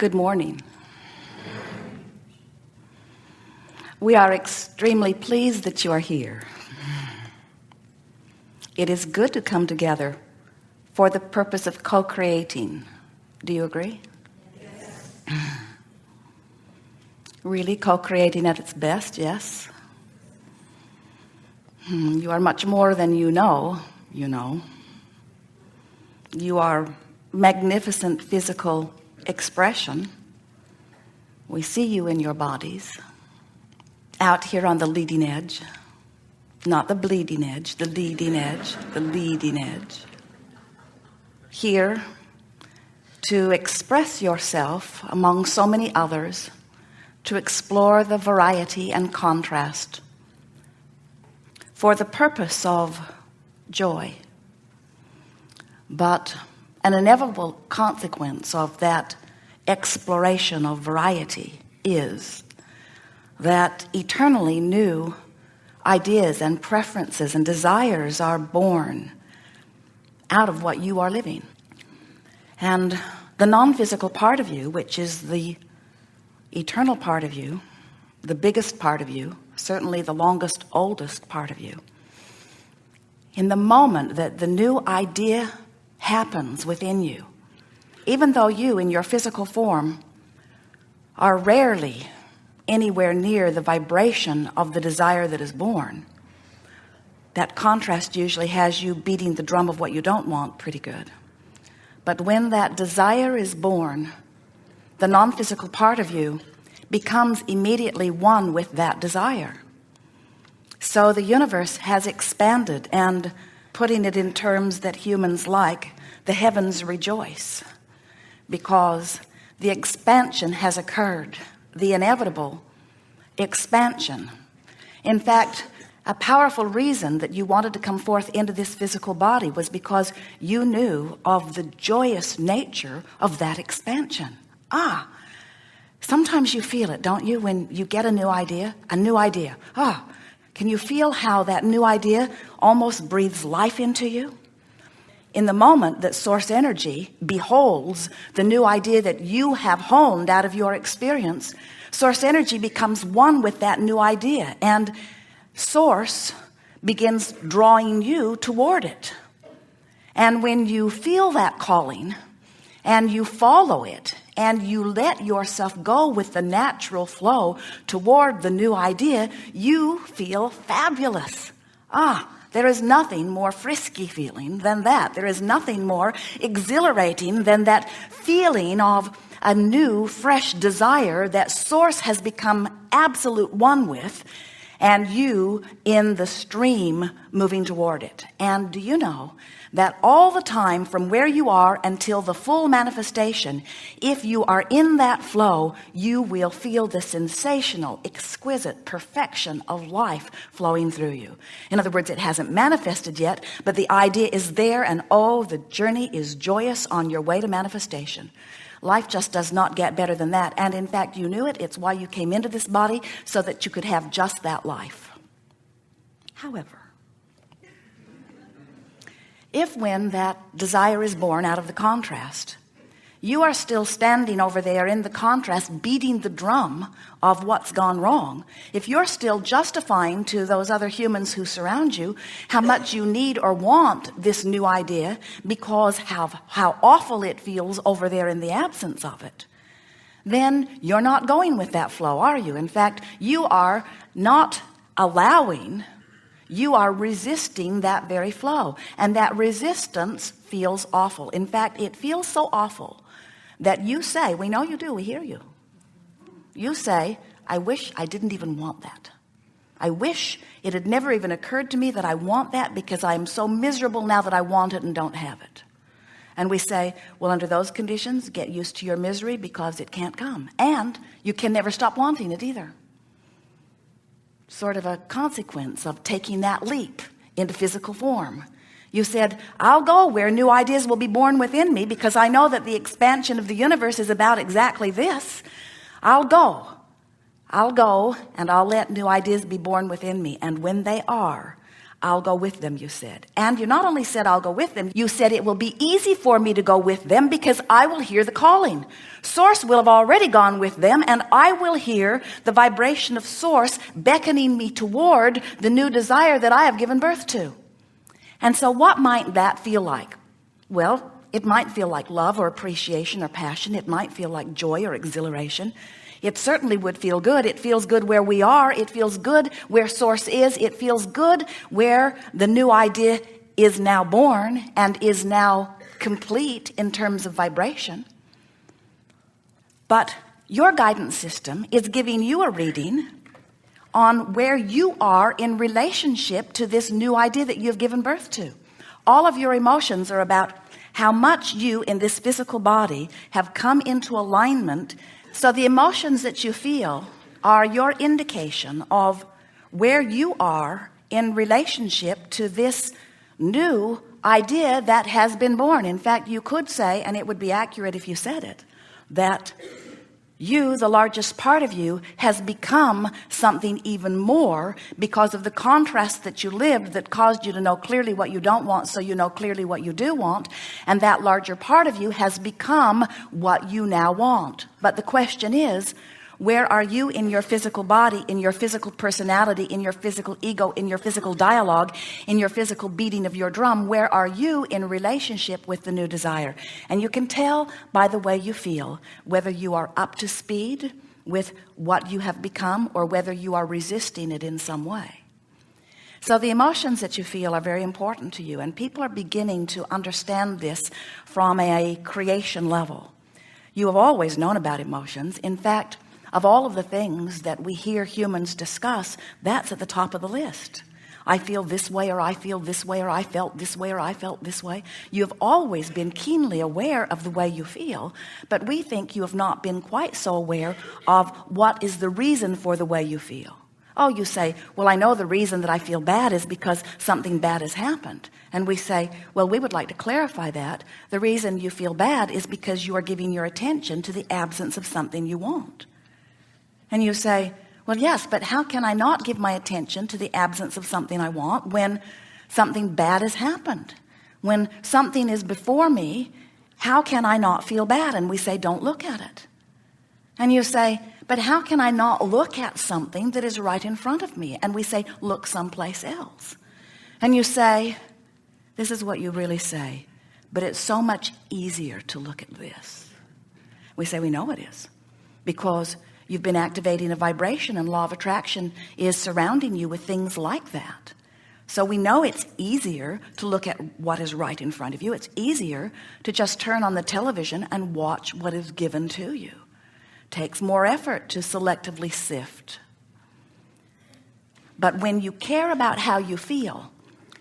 Good morning. We are extremely pleased that you are here. It is good to come together for the purpose of co-creating. Do you agree? Yes. Really co-creating at its best, yes? You are much more than you know. You are magnificent physical expression. We see you in your bodies, out here on the leading edge, not the bleeding edge, the leading edge, the leading edge. Here to express yourself among so many others, to explore the variety and contrast for the purpose of joy. But an inevitable consequence of that exploration of variety is that eternally new ideas and preferences and desires are born out of what you are living. And the non-physical part of you, which is the eternal part of you, the biggest part of you, certainly the longest, oldest part of you, in the moment that the new idea happens within you, even though you in your physical form are rarely anywhere near the vibration of the desire that is born, that contrast usually has you beating the drum of what you don't want pretty good. But when that desire is born, the non-physical part of you becomes immediately one with that desire. So the universe has expanded, and putting it in terms that humans like, the heavens rejoice, because the expansion has occurred, the inevitable expansion. In fact, a powerful reason that you wanted to come forth into this physical body was because you knew of the joyous nature of that expansion. Sometimes you feel it, don't you, when you get a new idea? Can you feel how that new idea almost breathes life into you? In the moment that source energy beholds the new idea that you have honed out of your experience, source energy becomes one with that new idea, and source begins drawing you toward it. And when you feel that calling and you follow it and you let yourself go with the natural flow toward the new idea, you feel fabulous. There is nothing more frisky feeling than that. There is nothing more exhilarating than that feeling of a new, fresh desire that source has become absolute one with, and you in the stream moving toward it. And do you know that all the time from where you are until the full manifestation, if you are in that flow, you will feel the sensational, exquisite perfection of life flowing through you. In other words, it hasn't manifested yet, but the idea is there, and the journey is joyous on your way to manifestation. Life just does not get better than that. And in fact, you knew it. It's why you came into this body, so that you could have just that life. However, if when that desire is born out of the contrast, you are still standing over there in the contrast, beating the drum of what's gone wrong, if you're still justifying to those other humans who surround you how much you need or want this new idea because how awful it feels over there in the absence of it, then you're not going with that flow, are you? In fact, you are not allowing, you are resisting that very flow. And that resistance feels awful. In fact, it feels so awful that you say, we know you do, we hear you. You say, I wish I didn't even want that. I wish it had never even occurred to me that I want that, because I'm so miserable now that I want it and don't have it. And we say, well, under those conditions, get used to your misery, because it can't come. And you can never stop wanting it either. Sort of a consequence of taking that leap into physical form. You said, I'll go where new ideas will be born within me, because I know that the expansion of the universe is about exactly this. I'll go and I'll let new ideas be born within me. And when they are, I'll go with them, you said. And you not only said I'll go with them, you said it will be easy for me to go with them because I will hear the calling. Source will have already gone with them, and I will hear the vibration of Source beckoning me toward the new desire that I have given birth to. And so what might that feel like? Well, it might feel like love or appreciation or passion. It might feel like joy or exhilaration. It certainly would feel good. It feels good where we are. It feels good where Source is. It feels good where the new idea is now born and is now complete in terms of vibration. But your guidance system is giving you a reading on where you are in relationship to this new idea that you've given birth to. All of your emotions are about how much you in this physical body have come into alignment. So the emotions that you feel are your indication of where you are in relationship to this new idea that has been born. In fact, you could say, and it would be accurate if you said it, that you, the largest part of you, has become something even more because of the contrast that you lived that caused you to know clearly what you don't want, so you know clearly what you do want, and that larger part of you has become what you now want. But the question is, where are you in your physical body, in your physical personality, in your physical ego, in your physical dialogue, in your physical beating of your drum? Where are you in relationship with the new desire? And you can tell by the way you feel whether you are up to speed with what you have become or whether you are resisting it in some way. So the emotions that you feel are very important to you, and people are beginning to understand this from a creation level. You have always known about emotions. In fact, of all of the things that we hear humans discuss, that's at the top of the list. I feel this way, or I feel this way, or I felt this way, or I felt this way. You have always been keenly aware of the way you feel, but we think you have not been quite so aware of what is the reason for the way you feel. Oh, you say, well, I know the reason that I feel bad is because something bad has happened. And we say, well, we would like to clarify that. The reason you feel bad is because you are giving your attention to the absence of something you want. And you say, well, yes, but how can I not give my attention to the absence of something I want when something bad has happened? When something is before me, how can I not feel bad? And we say, don't look at it. And you say, but how can I not look at something that is right in front of me? And we say, look someplace else. And you say, this is what you really say, but it's so much easier to look at this. We say, we know it is, because you've been activating a vibration, and law of attraction is surrounding you with things like that. So we know it's easier to look at what is right in front of you. It's easier to just turn on the television and watch what is given to you. It takes more effort to selectively sift. But when you care about how you feel,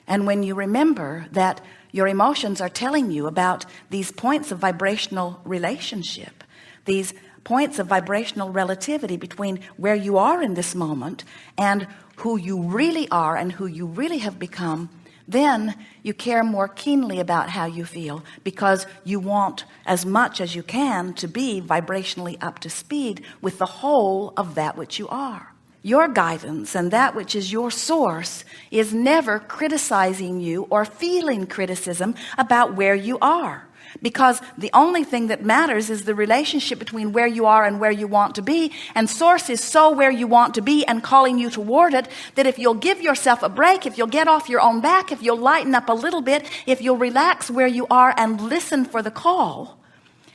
and when you remember that your emotions are telling you about these points of vibrational relationship, these points of vibrational relativity between where you are in this moment and who you really are and who you really have become, then you care more keenly about how you feel, because you want as much as you can to be vibrationally up to speed with the whole of that which you are. Your guidance and that which is your source is never criticizing you or feeling criticism about where you are. Because the only thing that matters is the relationship between where you are and where you want to be. And source is so where you want to be and calling you toward it, that if you'll give yourself a break, if you'll get off your own back, if you'll lighten up a little bit, if you'll relax where you are and listen for the call,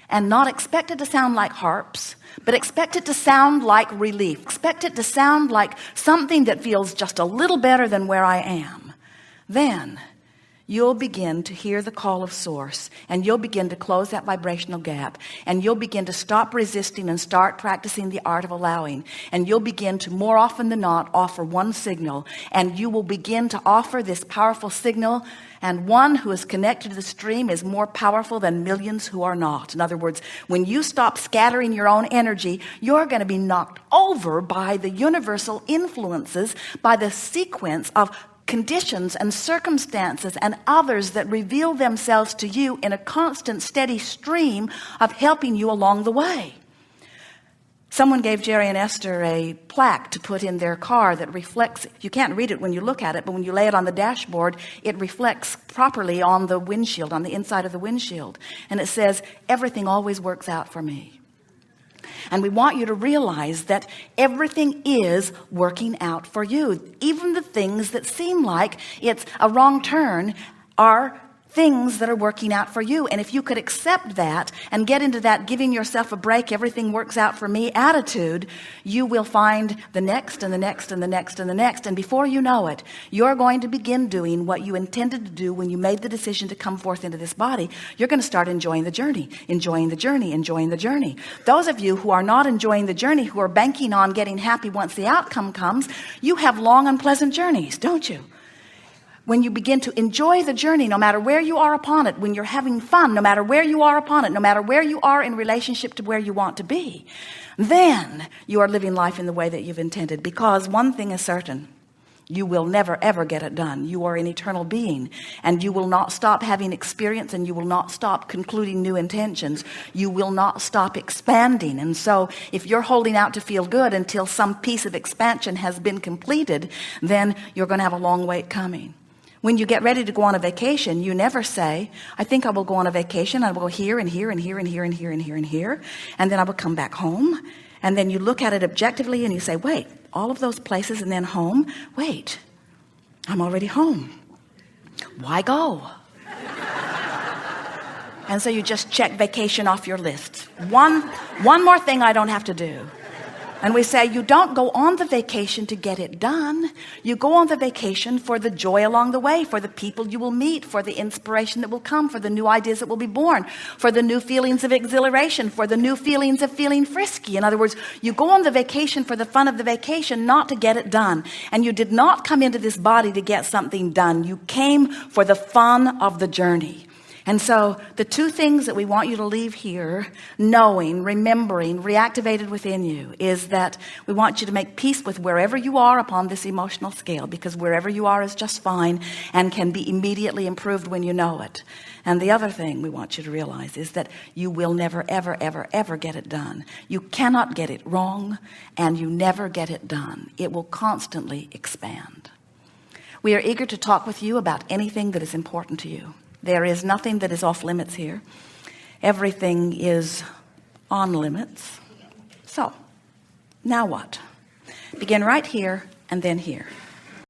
and not expect it to sound like harps, but expect it to sound like relief, expect it to sound like something that feels just a little better than where I am, then you'll begin to hear the call of source, and you'll begin to close that vibrational gap, and you'll begin to stop resisting and start practicing the art of allowing, and you'll begin to, more often than not, offer one signal, and you will begin to offer this powerful signal. And one who is connected to the stream is more powerful than millions who are not. In other words, when you stop scattering your own energy, you're going to be knocked over by the universal influences, by the sequence of conditions and circumstances and others that reveal themselves to you in a constant, steady stream of helping you along the way. Someone gave Jerry and Esther a plaque to put in their car that reflects, you can't read it when you look at it, but when you lay it on the dashboard, it reflects properly on the windshield, on the inside of the windshield. And it says, everything always works out for me. And we want you to realize that everything is working out for you. Even the things that seem like it's a wrong turn are things that are working out for you. And if you could accept that and get into that giving yourself a break, everything works out for me attitude, you will find the next and the next and the next and the next. And before you know it, you're going to begin doing what you intended to do when you made the decision to come forth into this body. You're going to start enjoying the journey, enjoying the journey, enjoying the journey. Those of you who are not enjoying the journey, who are banking on getting happy once the outcome comes, you have long, unpleasant journeys, don't you? When you begin to enjoy the journey, no matter where you are upon it, when you're having fun, no matter where you are upon it, no matter where you are in relationship to where you want to be, then you are living life in the way that you've intended. Because one thing is certain, you will never ever get it done. You are an eternal being, and you will not stop having experience, and you will not stop concluding new intentions. You will not stop expanding. And so if you're holding out to feel good until some piece of expansion has been completed, then you're going to have a long wait coming. When you get ready to go on a vacation, you never say, I think I will go on a vacation. I will go here and here and here and here and here and here and here. And then I will come back home. And then you look at it objectively and you say, wait, all of those places and then home? Wait, I'm already home. Why go? And so you just check vacation off your list. One more thing I don't have to do. And we say, you don't go on the vacation to get it done. You go on the vacation for the joy along the way, for the people you will meet, for the inspiration that will come, for the new ideas that will be born, for the new feelings of exhilaration, for the new feelings of feeling frisky. In other words, you go on the vacation for the fun of the vacation, not to get it done. And you did not come into this body to get something done. You came for the fun of the journey. And so the two things that we want you to leave here knowing, remembering, reactivated within you is that we want you to make peace with wherever you are upon this emotional scale, because wherever you are is just fine and can be immediately improved when you know it. And the other thing we want you to realize is that you will never, ever, ever, ever get it done. You cannot get it wrong, and you never get it done. It will constantly expand. We are eager to talk with you about anything that is important to you. There is nothing that is off limits here. Everything is on limits. So, now what? Begin right here and then here.